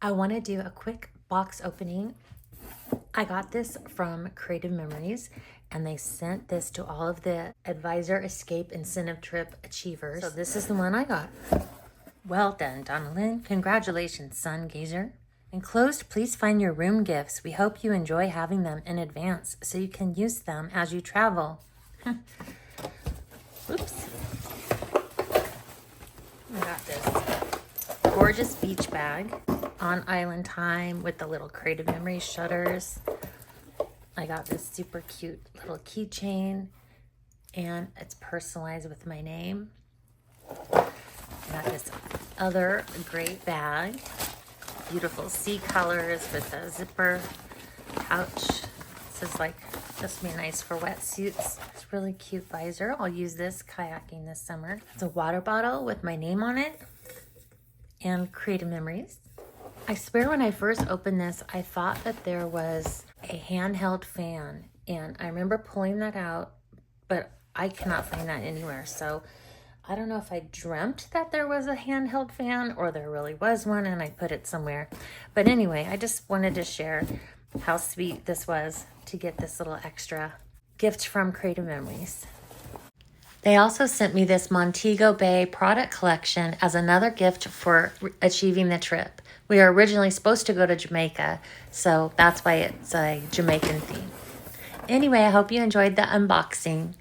I want to do a quick box opening. I got this from Creative Memories, and they sent this to all of the Advisor Escape Incentive Trip Achievers. So this is the one I got. Well done, Donalyn. Congratulations, Sun Gazer. Enclosed, please find your room gifts. We hope you enjoy having them in advance so you can use them as you travel. Oops. I got this gorgeous beach bag on island time with the little Creative Memories shutters. I got this super cute little keychain, and it's personalized with my name. I got this other great bag, beautiful sea colors with a zipper pouch. This is like, this would be nice for wetsuits. It's really cute visor. I'll use this kayaking this summer. It's a water bottle with my name on it and Creative Memories. I swear when I first opened this, I thought that there was a handheld fan, and I remember pulling that out, but I cannot find that anywhere. So I don't know if I dreamt that there was a handheld fan or there really was one and I put it somewhere. But anyway, I just wanted to share how sweet this was to get this little extra gift from Creative Memories. They also sent me this Montego Bay product collection as another gift for achieving the trip. We were originally supposed to go to Jamaica, so that's why it's a Jamaican theme. Anyway, I hope you enjoyed the unboxing.